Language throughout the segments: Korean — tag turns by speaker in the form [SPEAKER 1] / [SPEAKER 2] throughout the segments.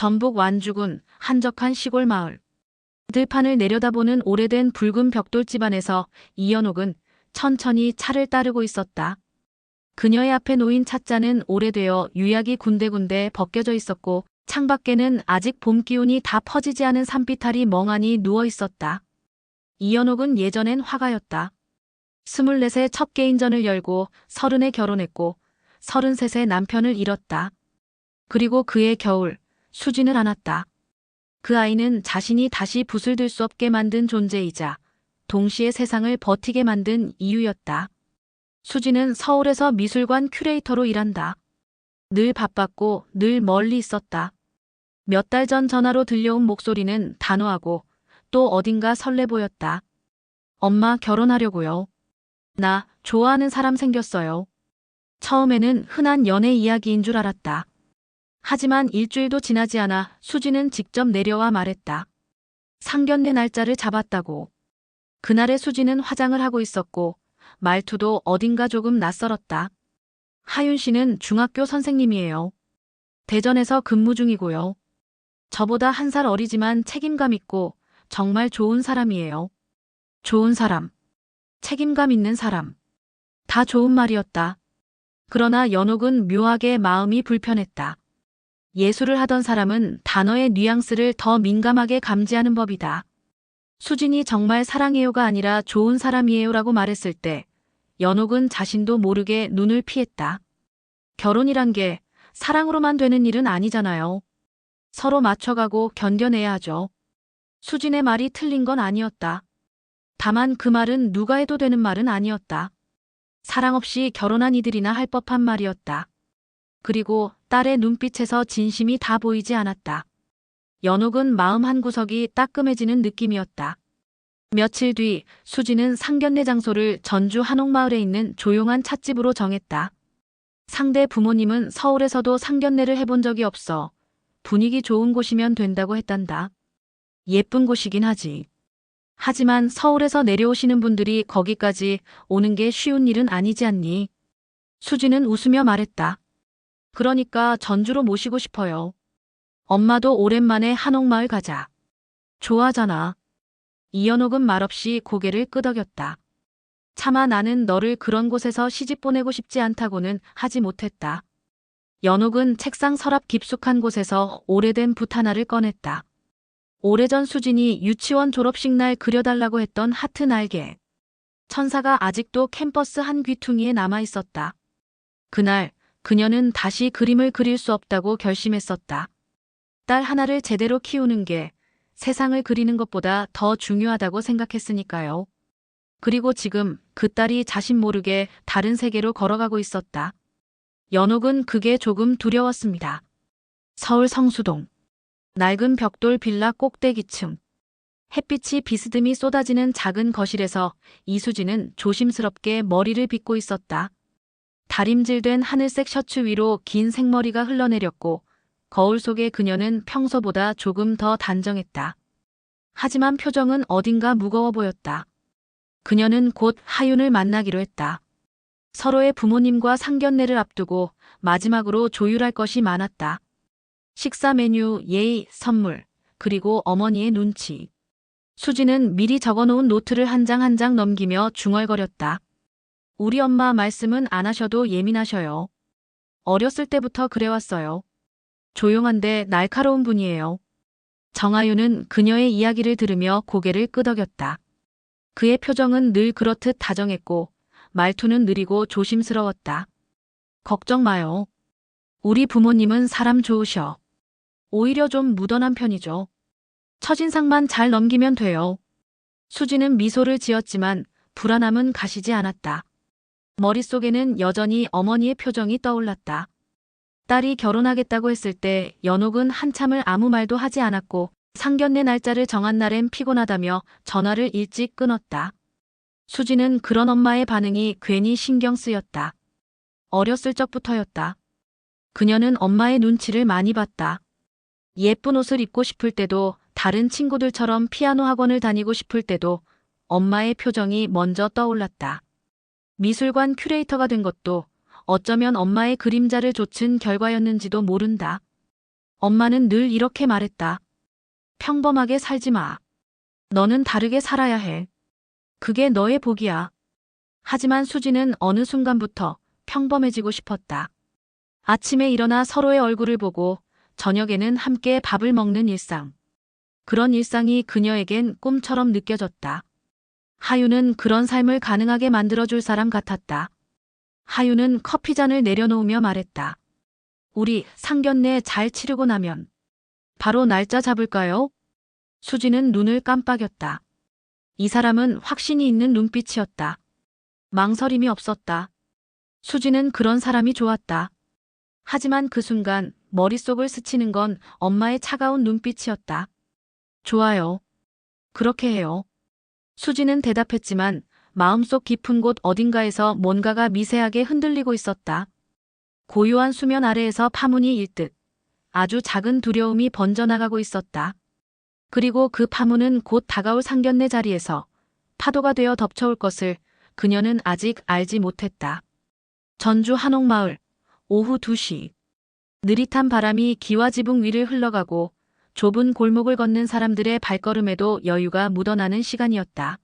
[SPEAKER 1] 전북 완주군 한적한 시골 마을. 들판을 내려다보는 오래된 붉은 벽돌집 안에서 이연옥은 천천히 차를 따르고 있었다. 그녀의 앞에 놓인 찻잔은 오래되어 유약이 군데군데 벗겨져 있었고 창밖에는 아직 봄 기운이 다 퍼지지 않은 산비탈이 멍하니 누워 있었다. 이연옥은 예전엔 화가였다. 24세 첫 개인전을 열고 30에 결혼했고 33세 남편을 잃었다. 그리고 그의 겨울, 수진을 안았다. 그 아이는 자신이 다시 붓을 들 수 없게 만든 존재이자 동시에 세상을 버티게 만든 이유였다. 수진은 서울에서 미술관 큐레이터로 일한다. 늘 바빴고 늘 멀리 있었다. 몇 달 전 전화로 들려온 목소리는 단호하고 또 어딘가 설레 보였다. 엄마 결혼하려고요. 나 좋아하는 사람 생겼어요. 처음에는 흔한 연애 이야기인 줄 알았다. 하지만 일주일도 지나지 않아 수진은 직접 내려와 말했다. 상견례 날짜를 잡았다고. 그날의 수진은 화장을 하고 있었고 말투도 어딘가 조금 낯설었다. 하윤 씨는 중학교 선생님이에요. 대전에서 근무 중이고요. 저보다 1살 어리지만 책임감 있고 정말 좋은 사람이에요. 좋은 사람. 책임감 있는 사람. 다 좋은 말이었다. 그러나 연옥은 묘하게 마음이 불편했다. 예술을 하던 사람은 단어의 뉘앙스를 더 민감하게 감지하는 법이다. 수진이 정말 사랑해요가 아니라 좋은 사람이에요라고 말했을 때 연옥은 자신도 모르게 눈을 피했다. 결혼이란 게 사랑으로만 되는 일은 아니잖아요. 서로 맞춰가고 견뎌내야 하죠. 수진의 말이 틀린 건 아니었다. 다만 그 말은 누가 해도 되는 말은 아니었다. 사랑 없이 결혼한 이들이나 할 법한 말이었다. 그리고 딸의 눈빛에서 진심이 다 보이지 않았다. 연옥은 마음 한구석이 따끔해지는 느낌이었다. 며칠 뒤 수진은 상견례 장소를 전주 한옥마을에 있는 조용한 찻집으로 정했다. 상대 부모님은 서울에서도 상견례를 해본 적이 없어 분위기 좋은 곳이면 된다고 했단다. 예쁜 곳이긴 하지. 하지만 서울에서 내려오시는 분들이 거기까지 오는 게 쉬운 일은 아니지 않니? 수진은 웃으며 말했다. 그러니까 전주로 모시고 싶어요. 엄마도 오랜만에 한옥마을 가자. 좋아하잖아. 이연옥은 말없이 고개를 끄덕였다. 차마 나는 너를 그런 곳에서 시집 보내고 싶지 않다고는 하지 못했다. 연옥은 책상 서랍 깊숙한 곳에서 오래된 붓 하나를 꺼냈다. 오래전 수진이 유치원 졸업식 날 그려달라고 했던 하트 날개. 천사가 아직도 캠퍼스 한 귀퉁이에 남아 있었다. 그날 그녀는 다시 그림을 그릴 수 없다고 결심했었다. 딸 하나를 제대로 키우는 게 세상을 그리는 것보다 더 중요하다고 생각했으니까요. 그리고 지금 그 딸이 자신 모르게 다른 세계로 걸어가고 있었다. 연옥은 그게 조금 두려웠습니다. 서울 성수동. 낡은 벽돌 빌라 꼭대기층. 햇빛이 비스듬히 쏟아지는 작은 거실에서 이수진은 조심스럽게 머리를 빗고 있었다. 다림질된 하늘색 셔츠 위로 긴 생머리가 흘러내렸고 거울 속의 그녀는 평소보다 조금 더 단정했다. 하지만 표정은 어딘가 무거워 보였다. 그녀는 곧 하윤을 만나기로 했다. 서로의 부모님과 상견례를 앞두고 마지막으로 조율할 것이 많았다. 식사 메뉴, 예의, 선물, 그리고 어머니의 눈치. 수지는 미리 적어놓은 노트를 한 장 한 장 넘기며 중얼거렸다. 우리 엄마 말씀은 안 하셔도 예민하셔요. 어렸을 때부터 그래왔어요. 조용한데 날카로운 분이에요. 정아윤은 그녀의 이야기를 들으며 고개를 끄덕였다. 그의 표정은 늘 그렇듯 다정했고 말투는 느리고 조심스러웠다. 걱정 마요. 우리 부모님은 사람 좋으셔. 오히려 좀 무던한 편이죠. 첫인상만 잘 넘기면 돼요. 수지는 미소를 지었지만 불안함은 가시지 않았다. 머릿속에는 여전히 어머니의 표정이 떠올랐다. 딸이 결혼하겠다고 했을 때 연옥은 한참을 아무 말도 하지 않았고 상견례 날짜를 정한 날엔 피곤하다며 전화를 일찍 끊었다. 수지는 그런 엄마의 반응이 괜히 신경 쓰였다. 어렸을 적부터였다. 그녀는 엄마의 눈치를 많이 봤다. 예쁜 옷을 입고 싶을 때도 다른 친구들처럼 피아노 학원을 다니고 싶을 때도 엄마의 표정이 먼저 떠올랐다. 미술관 큐레이터가 된 것도 어쩌면 엄마의 그림자를 좇은 결과였는지도 모른다. 엄마는 늘 이렇게 말했다. 평범하게 살지 마. 너는 다르게 살아야 해. 그게 너의 복이야. 하지만 수지는 어느 순간부터 평범해지고 싶었다. 아침에 일어나 서로의 얼굴을 보고 저녁에는 함께 밥을 먹는 일상. 그런 일상이 그녀에겐 꿈처럼 느껴졌다. 하유는 그런 삶을 가능하게 만들어줄 사람 같았다. 하유는 커피잔을 내려놓으며 말했다. 우리 상견례 잘 치르고 나면 바로 날짜 잡을까요? 수지는 눈을 깜빡였다. 이 사람은 확신이 있는 눈빛이었다. 망설임이 없었다. 수지는 그런 사람이 좋았다. 하지만 그 순간 머릿속을 스치는 건 엄마의 차가운 눈빛이었다. 좋아요. 그렇게 해요. 수지는 대답했지만 마음속 깊은 곳 어딘가에서 뭔가가 미세하게 흔들리고 있었다. 고요한 수면 아래에서 파문이 일 듯 아주 작은 두려움이 번져나가고 있었다. 그리고 그 파문은 곧 다가올 상견례 자리에서 파도가 되어 덮쳐올 것을 그녀는 아직 알지 못했다. 전주 한옥마을 오후 2시. 느릿한 바람이 기와 지붕 위를 흘러가고 좁은 골목을 걷는 사람들의 발걸음에도 여유가 묻어나는 시간이었다.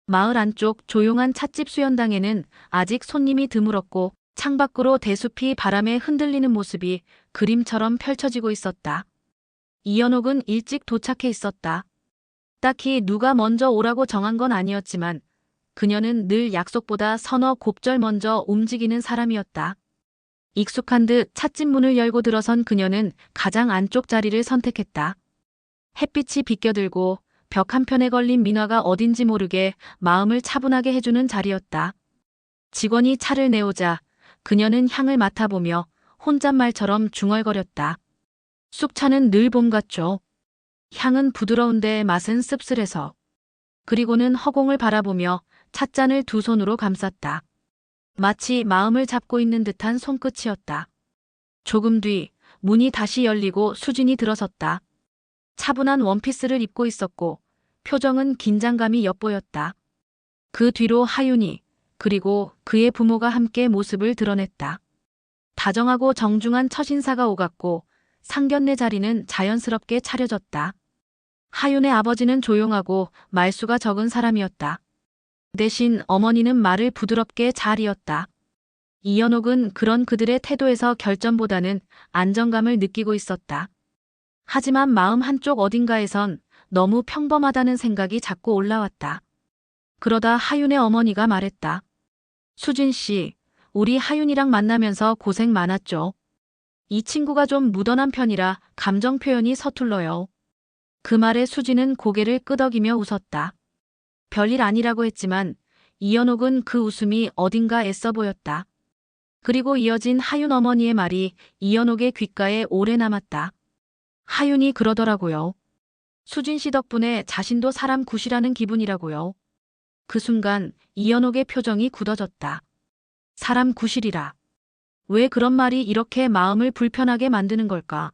[SPEAKER 1] 마을 안쪽 조용한 찻집 수연당에는 아직 손님이 드물었고 창밖으로 대숲이 바람에 흔들리는 모습이 그림처럼 펼쳐지고 있었다. 이연옥은 일찍 도착해 있었다. 딱히 누가 먼저 오라고 정한 건 아니었지만 그녀는 늘 약속보다 서너 곱절 먼저 움직이는 사람이었다. 익숙한 듯 찻집 문을 열고 들어선 그녀는 가장 안쪽 자리를 선택했다. 햇빛이 비껴들고 벽 한편에 걸린 민화가 어딘지 모르게 마음을 차분하게 해주는 자리였다. 직원이 차를 내오자 그녀는 향을 맡아보며 혼잣말처럼 중얼거렸다. 쑥차는 늘 봄 같죠. 향은 부드러운데 맛은 씁쓸해서. 그리고는 허공을 바라보며 찻잔을 두 손으로 감쌌다. 마치 마음을 잡고 있는 듯한 손끝이었다. 조금 뒤 문이 다시 열리고 수진이 들어섰다. 차분한 원피스를 입고 있었고 표정은 긴장감이 엿보였다. 그 뒤로 하윤이 그리고 그의 부모가 함께 모습을 드러냈다. 다정하고 정중한 첫인사가 오갔고 상견례 자리는 자연스럽게 차려졌다. 하윤의 아버지는 조용하고 말수가 적은 사람이었다. 대신 어머니는 말을 부드럽게 잘 이었다. 이연옥은 그런 그들의 태도에서 결점보다는 안정감을 느끼고 있었다. 하지만 마음 한쪽 어딘가에선 너무 평범하다는 생각이 자꾸 올라왔다. 그러다 하윤의 어머니가 말했다. 수진 씨, 우리 하윤이랑 만나면서 고생 많았죠. 이 친구가 좀 무던한 편이라 감정 표현이 서툴러요. 그 말에 수진은 고개를 끄덕이며 웃었다. 별일 아니라고 했지만 이연옥은 그 웃음이 어딘가 애써 보였다. 그리고 이어진 하윤 어머니의 말이 이연옥의 귓가에 오래 남았다. 하윤이 그러더라고요. 수진 씨 덕분에 자신도 사람 굿이라는 기분이라고요. 그 순간 이연옥의 표정이 굳어졌다. 사람 굿이리라. 왜 그런 말이 이렇게 마음을 불편하게 만드는 걸까?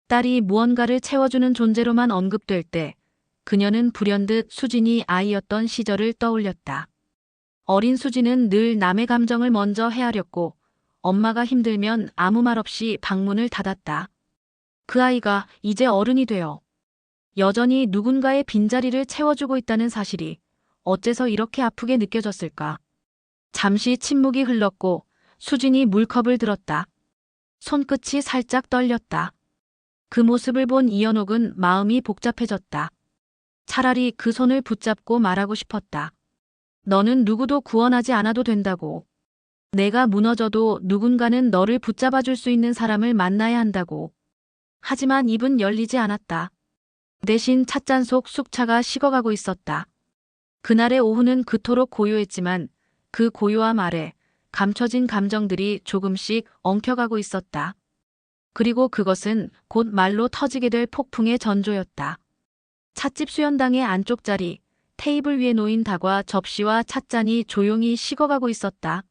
[SPEAKER 1] 딸이 무언가를 채워주는 존재로만 언급될 때 그녀는 불현듯 수진이 아이였던 시절을 떠올렸다. 어린 수진은 늘 남의 감정을 먼저 헤아렸고 엄마가 힘들면 아무 말 없이 방문을 닫았다. 그 아이가 이제 어른이 되어 여전히 누군가의 빈자리를 채워주고 있다는 사실이 어째서 이렇게 아프게 느껴졌을까? 잠시 침묵이 흘렀고 수진이 물컵을 들었다. 손끝이 살짝 떨렸다. 그 모습을 본 이연옥은 마음이 복잡해졌다. 차라리 그 손을 붙잡고 말하고 싶었다. 너는 누구도 구원하지 않아도 된다고. 내가 무너져도 누군가는 너를 붙잡아줄 수 있는 사람을 만나야 한다고. 하지만 입은 열리지 않았다. 대신 찻잔 속 쑥차가 식어가고 있었다. 그날의 오후는 그토록 고요했지만 그 고요함 아래 감춰진 감정들이 조금씩 엉켜가고 있었다. 그리고 그것은 곧 말로 터지게 될 폭풍의 전조였다. 찻집 수연당의 안쪽 자리, 테이블 위에 놓인 다과 접시와 찻잔이 조용히 식어가고 있었다.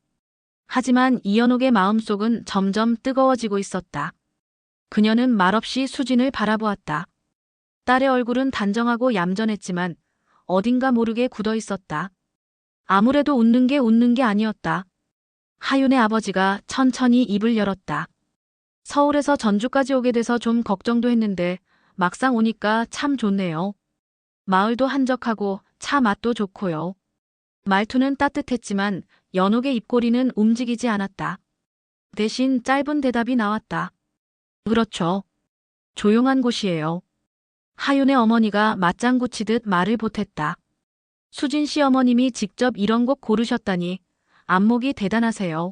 [SPEAKER 1] 하지만 이연옥의 마음속은 점점 뜨거워지고 있었다. 그녀는 말없이 수진을 바라보았다. 딸의 얼굴은 단정하고 얌전했지만 어딘가 모르게 굳어 있었다. 아무래도 웃는 게 아니었다. 하윤의 아버지가 천천히 입을 열었다. 서울에서 전주까지 오게 돼서 좀 걱정도 했는데 막상 오니까 참 좋네요. 마을도 한적하고 차 맛도 좋고요. 말투는 따뜻했지만 연옥의 입꼬리는 움직이지 않았다. 대신 짧은 대답이 나왔다. 그렇죠. 조용한 곳이에요. 하윤의 어머니가 맞장구 치듯 말을 보탰다. 수진 씨 어머님이 직접 이런 곳 고르셨다니 안목이 대단하세요.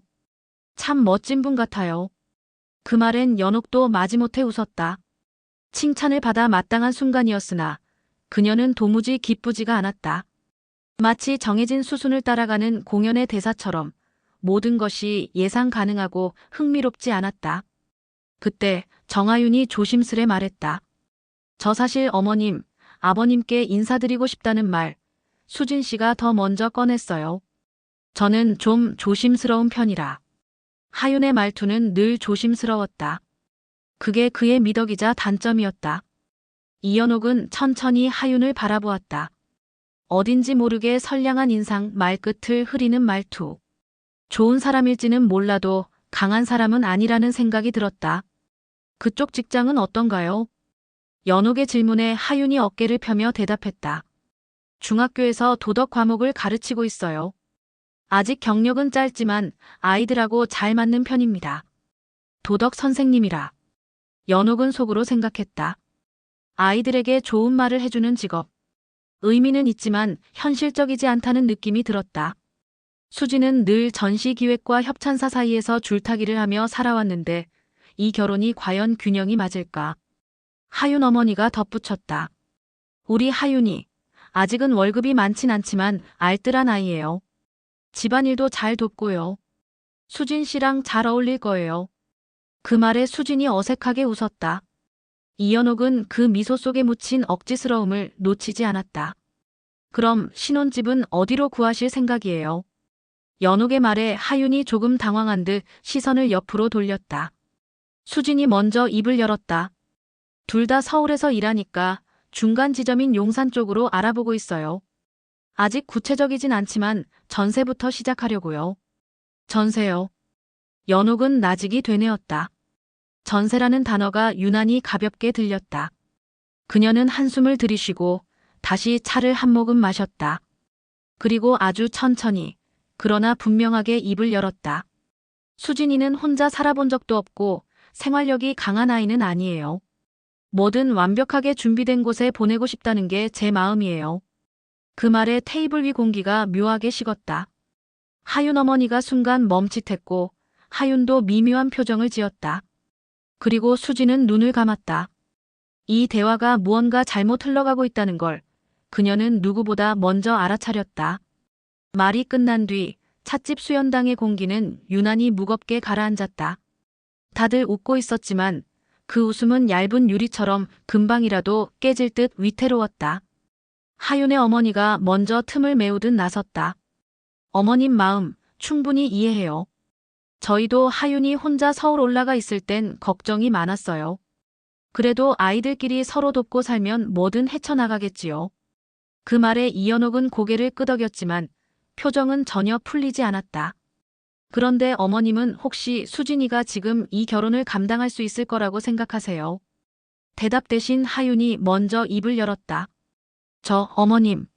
[SPEAKER 1] 참 멋진 분 같아요. 그 말엔 연옥도 마지못해 웃었다. 칭찬을 받아 마땅한 순간이었으나 그녀는 도무지 기쁘지가 않았다. 마치 정해진 수순을 따라가는 공연의 대사처럼 모든 것이 예상 가능하고 흥미롭지 않았다. 그때 정하윤이 조심스레 말했다. 저 사실 어머님, 아버님께 인사드리고 싶다는 말, 수진 씨가 더 먼저 꺼냈어요. 저는 좀 조심스러운 편이라. 하윤의 말투는 늘 조심스러웠다. 그게 그의 미덕이자 단점이었다. 이연옥은 천천히 하윤을 바라보았다. 어딘지 모르게 선량한 인상, 말끝을 흐리는 말투. 좋은 사람일지는 몰라도 강한 사람은 아니라는 생각이 들었다. 그쪽 직장은 어떤가요? 연옥의 질문에 하윤이 어깨를 펴며 대답했다. 중학교에서 도덕 과목을 가르치고 있어요. 아직 경력은 짧지만 아이들하고 잘 맞는 편입니다. 도덕 선생님이라. 연옥은 속으로 생각했다. 아이들에게 좋은 말을 해주는 직업. 의미는 있지만 현실적이지 않다는 느낌이 들었다. 수지는 늘 전시기획과 협찬사 사이에서 줄타기를 하며 살아왔는데 이 결혼이 과연 균형이 맞을까? 하윤 어머니가 덧붙였다. 우리 하윤이 아직은 월급이 많진 않지만 알뜰한 아이예요. 집안일도 잘 돕고요. 수진 씨랑 잘 어울릴 거예요. 그 말에 수진이 어색하게 웃었다. 이연옥은 그 미소 속에 묻힌 억지스러움을 놓치지 않았다. 그럼 신혼집은 어디로 구하실 생각이에요? 연옥의 말에 하윤이 조금 당황한 듯 시선을 옆으로 돌렸다. 수진이 먼저 입을 열었다. 둘 다 서울에서 일하니까 중간 지점인 용산 쪽으로 알아보고 있어요. 아직 구체적이진 않지만 전세부터 시작하려고요. 전세요. 연옥은 나직이 되뇌었다. 전세라는 단어가 유난히 가볍게 들렸다. 그녀는 한숨을 들이쉬고 다시 차를 한 모금 마셨다. 그리고 아주 천천히, 그러나 분명하게 입을 열었다. 수진이는 혼자 살아본 적도 없고 생활력이 강한 아이는 아니에요. 뭐든 완벽하게 준비된 곳에 보내고 싶다는 게 제 마음이에요. 그 말에 테이블 위 공기가 묘하게 식었다. 하윤 어머니가 순간 멈칫했고 하윤도 미묘한 표정을 지었다. 그리고 수지는 눈을 감았다. 이 대화가 무언가 잘못 흘러가고 있다는 걸 그녀는 누구보다 먼저 알아차렸다. 말이 끝난 뒤 찻집 수연당의 공기는 유난히 무겁게 가라앉았다. 다들 웃고 있었지만 그 웃음은 얇은 유리처럼 금방이라도 깨질 듯 위태로웠다. 하윤의 어머니가 먼저 틈을 메우듯 나섰다. 어머님 마음 충분히 이해해요. 저희도 하윤이 혼자 서울 올라가 있을 땐 걱정이 많았어요. 그래도 아이들끼리 서로 돕고 살면 뭐든 헤쳐나가겠지요. 그 말에 이연옥은 고개를 끄덕였지만 표정은 전혀 풀리지 않았다. 그런데 어머님은 혹시 수진이가 지금 이 결혼을 감당할 수 있을 거라고 생각하세요? 대답 대신 하윤이 먼저 입을 열었다. 저 어머님.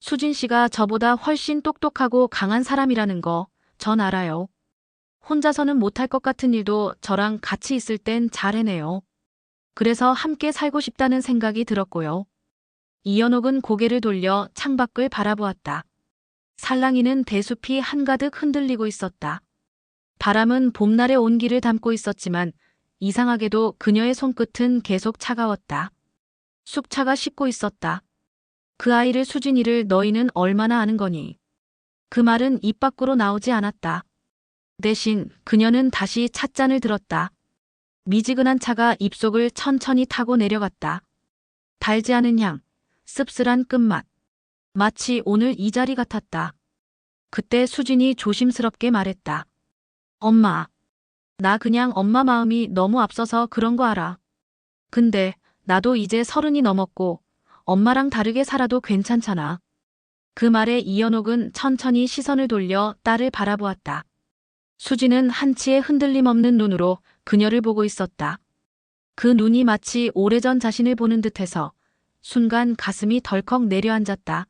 [SPEAKER 1] 수진 씨가 저보다 훨씬 똑똑하고 강한 사람이라는 거 전 알아요. 혼자서는 못할 것 같은 일도 저랑 같이 있을 땐 잘 해내요. 그래서 함께 살고 싶다는 생각이 들었고요. 이연옥은 고개를 돌려 창밖을 바라보았다. 살랑이는 대숲이 한가득 흔들리고 있었다. 바람은 봄날의 온기를 담고 있었지만 이상하게도 그녀의 손끝은 계속 차가웠다. 쑥차가 식고 있었다. 그 아이를 수진이를 너희는 얼마나 아는 거니? 그 말은 입 밖으로 나오지 않았다. 대신 그녀는 다시 찻잔을 들었다. 미지근한 차가 입속을 천천히 타고 내려갔다. 달지 않은 향, 씁쓸한 끝맛. 마치 오늘 이 자리 같았다. 그때 수진이 조심스럽게 말했다. 엄마. 나 그냥 엄마 마음이 너무 앞서서 그런 거 알아. 근데 나도 이제 30이 넘었고 엄마랑 다르게 살아도 괜찮잖아. 그 말에 이연옥은 천천히 시선을 돌려 딸을 바라보았다. 수지는 한치의 흔들림 없는 눈으로 그녀를 보고 있었다. 그 눈이 마치 오래전 자신을 보는 듯해서 순간 가슴이 덜컥 내려앉았다.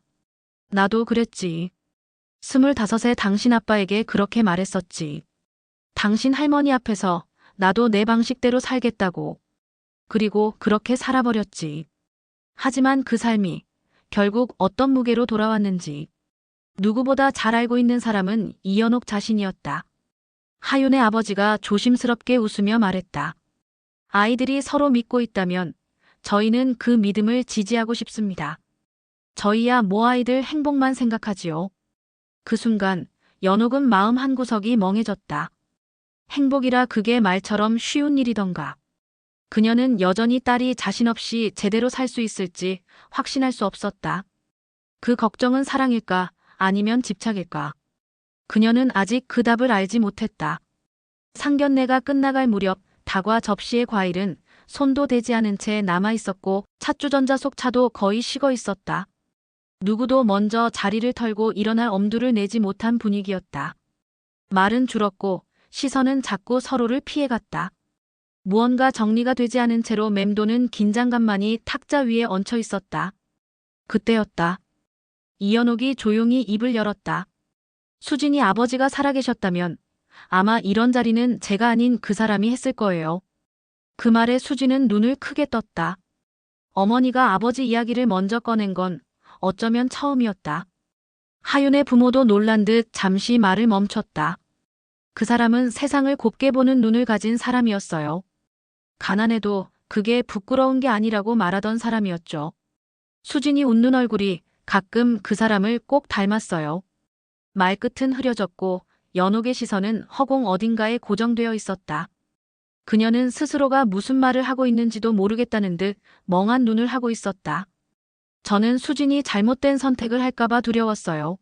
[SPEAKER 1] 나도 그랬지. 25에 당신 아빠에게 그렇게 말했었지. 당신 할머니 앞에서 나도 내 방식대로 살겠다고. 그리고 그렇게 살아버렸지. 하지만 그 삶이 결국 어떤 무게로 돌아왔는지 누구보다 잘 알고 있는 사람은 이연옥 자신이었다. 하윤의 아버지가 조심스럽게 웃으며 말했다. 아이들이 서로 믿고 있다면 저희는 그 믿음을 지지하고 싶습니다. 저희야 뭐 아이들 행복만 생각하지요. 그 순간 연옥은 마음 한구석이 멍해졌다. 행복이라 그게 말처럼 쉬운 일이던가. 그녀는 여전히 딸이 자신 없이 제대로 살 수 있을지 확신할 수 없었다. 그 걱정은 사랑일까 아니면 집착일까. 그녀는 아직 그 답을 알지 못했다. 상견례가 끝나갈 무렵 다과 접시의 과일은 손도 대지 않은 채 남아있었고 찻주전자 속 차도 거의 식어 있었다. 누구도 먼저 자리를 털고 일어날 엄두를 내지 못한 분위기였다. 말은 줄었고 시선은 자꾸 서로를 피해갔다. 무언가 정리가 되지 않은 채로 맴도는 긴장감만이 탁자 위에 얹혀 있었다. 그때였다. 이연옥이 조용히 입을 열었다. 수진이 아버지가 살아계셨다면 아마 이런 자리는 제가 아닌 그 사람이 했을 거예요. 그 말에 수진은 눈을 크게 떴다. 어머니가 아버지 이야기를 먼저 꺼낸 건 어쩌면 처음이었다. 하윤의 부모도 놀란 듯 잠시 말을 멈췄다. 그 사람은 세상을 곱게 보는 눈을 가진 사람이었어요. 가난해도 그게 부끄러운 게 아니라고 말하던 사람이었죠. 수진이 웃는 얼굴이 가끔 그 사람을 꼭 닮았어요. 말끝은 흐려졌고 연옥의 시선은 허공 어딘가에 고정되어 있었다. 그녀는 스스로가 무슨 말을 하고 있는지도 모르겠다는 듯 멍한 눈을 하고 있었다. 저는 수진이 잘못된 선택을 할까봐 두려웠어요.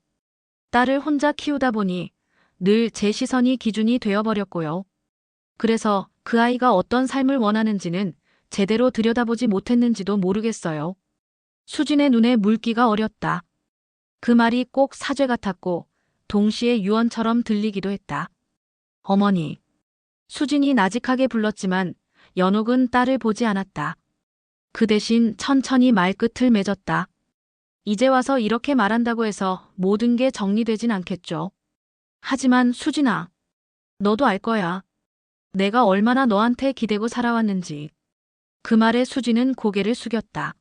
[SPEAKER 1] 딸을 혼자 키우다 보니 늘 제 시선이 기준이 되어버렸고요. 그래서 그 아이가 어떤 삶을 원하는지는 제대로 들여다보지 못했는지도 모르겠어요. 수진의 눈에 물기가 어렸다. 그 말이 꼭 사죄 같았고 동시에 유언처럼 들리기도 했다. 어머니. 수진이 나직하게 불렀지만 연옥은 딸을 보지 않았다. 그 대신 천천히 말끝을 맺었다. 이제 와서 이렇게 말한다고 해서 모든 게 정리되진 않겠죠. 하지만 수진아, 너도 알 거야. 내가 얼마나 너한테 기대고 살아왔는지. 그 말에 수진은 고개를 숙였다.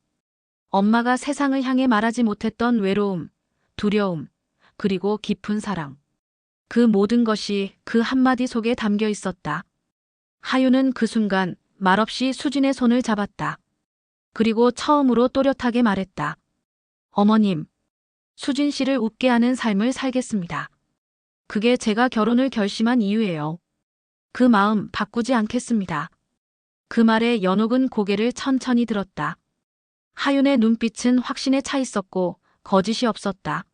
[SPEAKER 1] 엄마가 세상을 향해 말하지 못했던 외로움, 두려움, 그리고 깊은 사랑. 그 모든 것이 그 한마디 속에 담겨 있었다. 하윤은 그 순간 말없이 수진의 손을 잡았다. 그리고 처음으로 또렷하게 말했다. 어머님, 수진 씨를 웃게 하는 삶을 살겠습니다. 그게 제가 결혼을 결심한 이유예요. 그 마음 바꾸지 않겠습니다. 그 말에 연옥은 고개를 천천히 들었다. 하윤의 눈빛은 확신에 차 있었고 거짓이 없었다.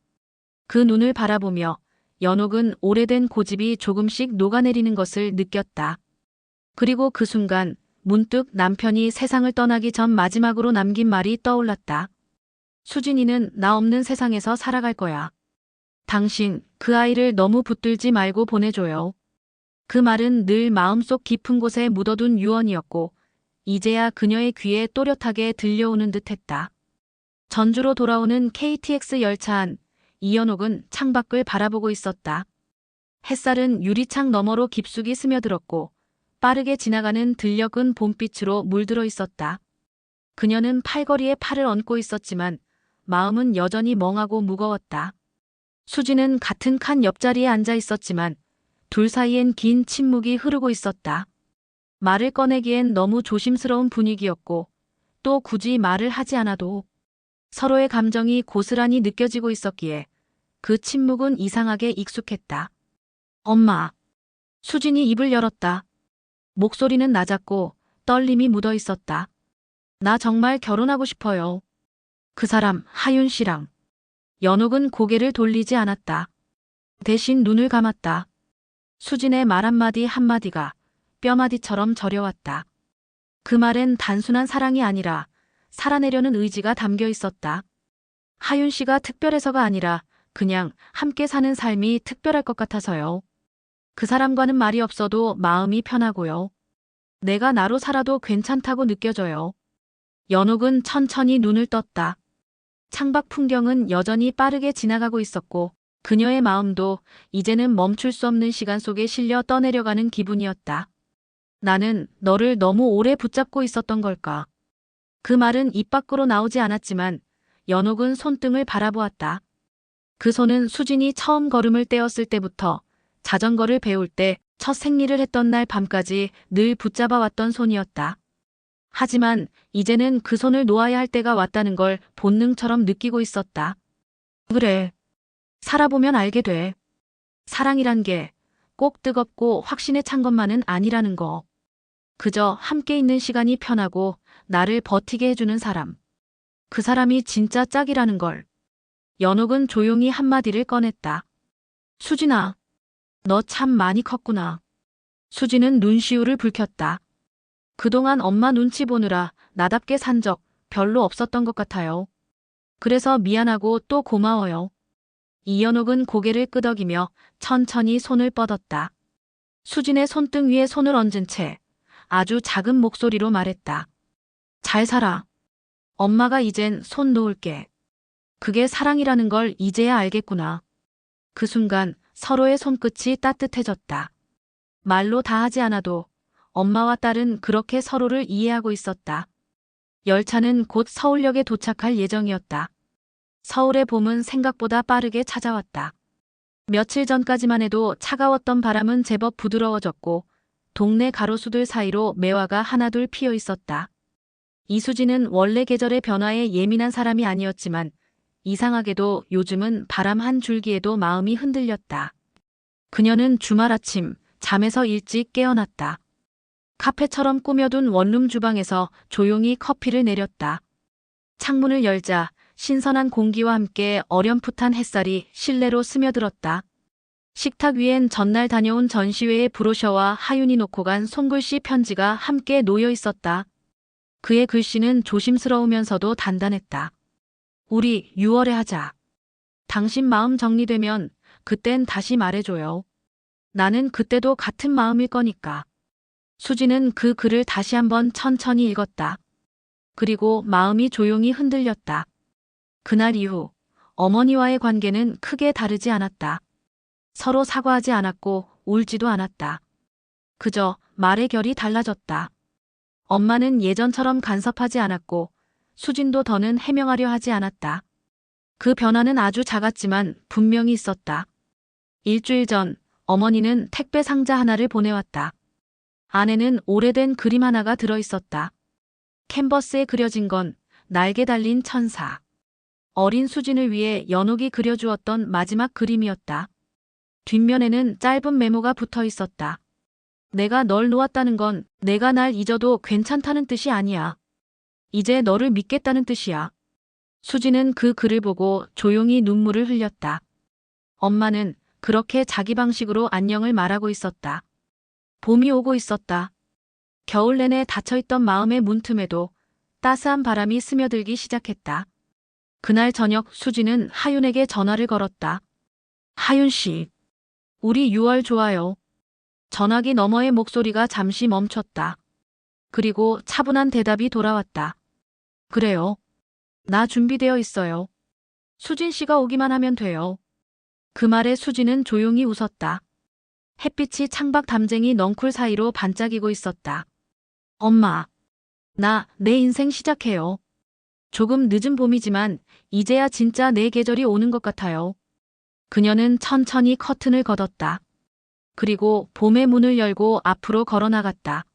[SPEAKER 1] 그 눈을 바라보며 연옥은 오래된 고집이 조금씩 녹아내리는 것을 느꼈다. 그리고 그 순간 문득 남편이 세상을 떠나기 전 마지막으로 남긴 말이 떠올랐다. 수진이는 나 없는 세상에서 살아갈 거야. 당신 그 아이를 너무 붙들지 말고 보내줘요. 그 말은 늘 마음속 깊은 곳에 묻어둔 유언이었고 이제야 그녀의 귀에 또렷하게 들려오는 듯했다. 전주로 돌아오는 KTX 열차 안 이연옥은 창밖을 바라보고 있었다. 햇살은 유리창 너머로 깊숙이 스며들었고 빠르게 지나가는 들녘은 봄빛으로 물들어 있었다. 그녀는 팔걸이에 팔을 얹고 있었지만 마음은 여전히 멍하고 무거웠다. 수진은 같은 칸 옆자리에 앉아 있었지만 둘 사이엔 긴 침묵이 흐르고 있었다. 말을 꺼내기엔 너무 조심스러운 분위기였고 또 굳이 말을 하지 않아도 서로의 감정이 고스란히 느껴지고 있었기에 그 침묵은 이상하게 익숙했다. 엄마. 수진이 입을 열었다. 목소리는 낮았고 떨림이 묻어 있었다. 나 정말 결혼하고 싶어요. 그 사람 하윤 씨랑. 연옥은 고개를 돌리지 않았다. 대신 눈을 감았다. 수진의 말 한마디 한마디가 뼈마디처럼 저려왔다. 그 말엔 단순한 사랑이 아니라 살아내려는 의지가 담겨 있었다. 하윤 씨가 특별해서가 아니라 그냥 함께 사는 삶이 특별할 것 같아서요. 그 사람과는 말이 없어도 마음이 편하고요. 내가 나로 살아도 괜찮다고 느껴져요. 연옥은 천천히 눈을 떴다. 창밖 풍경은 여전히 빠르게 지나가고 있었고 그녀의 마음도 이제는 멈출 수 없는 시간 속에 실려 떠내려가는 기분이었다. 나는 너를 너무 오래 붙잡고 있었던 걸까? 그 말은 입 밖으로 나오지 않았지만 연옥은 손등을 바라보았다. 그 손은 수진이 처음 걸음을 떼었을 때부터 자전거를 배울 때 첫 생리를 했던 날 밤까지 늘 붙잡아왔던 손이었다. 하지만 이제는 그 손을 놓아야 할 때가 왔다는 걸 본능처럼 느끼고 있었다. 그래. 살아보면 알게 돼. 사랑이란 게 꼭 뜨겁고 확신에 찬 것만은 아니라는 거. 그저 함께 있는 시간이 편하고 나를 버티게 해주는 사람. 그 사람이 진짜 짝이라는 걸. 연옥은 조용히 한마디를 꺼냈다. 수진아, 너 참 많이 컸구나. 수진은 눈시울을 붉혔다. 그동안 엄마 눈치 보느라 나답게 산 적 별로 없었던 것 같아요. 그래서 미안하고 또 고마워요. 이연옥은 고개를 끄덕이며 천천히 손을 뻗었다. 수진의 손등 위에 손을 얹은 채 아주 작은 목소리로 말했다. 잘 살아. 엄마가 이젠 손 놓을게. 그게 사랑이라는 걸 이제야 알겠구나. 그 순간 서로의 손끝이 따뜻해졌다. 말로 다 하지 않아도 엄마와 딸은 그렇게 서로를 이해하고 있었다. 열차는 곧 서울역에 도착할 예정이었다. 서울의 봄은 생각보다 빠르게 찾아왔다. 며칠 전까지만 해도 차가웠던 바람은 제법 부드러워졌고 동네 가로수들 사이로 매화가 하나둘 피어 있었다. 이수진은 원래 계절의 변화에 예민한 사람이 아니었지만 이상하게도 요즘은 바람 한 줄기에도 마음이 흔들렸다. 그녀는 주말 아침 잠에서 일찍 깨어났다. 카페처럼 꾸며둔 원룸 주방에서 조용히 커피를 내렸다. 창문을 열자 신선한 공기와 함께 어렴풋한 햇살이 실내로 스며들었다. 식탁 위엔 전날 다녀온 전시회의 브로셔와 하윤이 놓고 간 손글씨 편지가 함께 놓여 있었다. 그의 글씨는 조심스러우면서도 단단했다. 우리 6월에 하자. 당신 마음 정리되면 그땐 다시 말해줘요. 나는 그때도 같은 마음일 거니까. 수지는 그 글을 다시 한번 천천히 읽었다. 그리고 마음이 조용히 흔들렸다. 그날 이후 어머니와의 관계는 크게 다르지 않았다. 서로 사과하지 않았고 울지도 않았다. 그저 말의 결이 달라졌다. 엄마는 예전처럼 간섭하지 않았고 수진도 더는 해명하려 하지 않았다. 그 변화는 아주 작았지만 분명히 있었다. 일주일 전 어머니는 택배 상자 하나를 보내왔다. 안에는 오래된 그림 하나가 들어있었다. 캔버스에 그려진 건 날개 달린 천사. 어린 수진을 위해 연옥이 그려주었던 마지막 그림이었다. 뒷면에는 짧은 메모가 붙어 있었다. 내가 널 놓았다는 건 내가 날 잊어도 괜찮다는 뜻이 아니야. 이제 너를 믿겠다는 뜻이야. 수지는 그 글을 보고 조용히 눈물을 흘렸다. 엄마는 그렇게 자기 방식으로 안녕을 말하고 있었다. 봄이 오고 있었다. 겨울 내내 닫혀있던 마음의 문틈에도 따스한 바람이 스며들기 시작했다. 그날 저녁 수지는 하윤에게 전화를 걸었다. 하윤 씨, 우리 6월 좋아요. 전화기 너머의 목소리가 잠시 멈췄다. 그리고 차분한 대답이 돌아왔다. 그래요. 나 준비되어 있어요. 수진 씨가 오기만 하면 돼요. 그 말에 수진은 조용히 웃었다. 햇빛이 창밖 담쟁이 넝쿨 사이로 반짝이고 있었다. 엄마, 나 내 인생 시작해요. 조금 늦은 봄이지만 이제야 진짜 내 계절이 오는 것 같아요. 그녀는 천천히 커튼을 걷었다. 그리고 봄의 문을 열고 앞으로 걸어나갔다.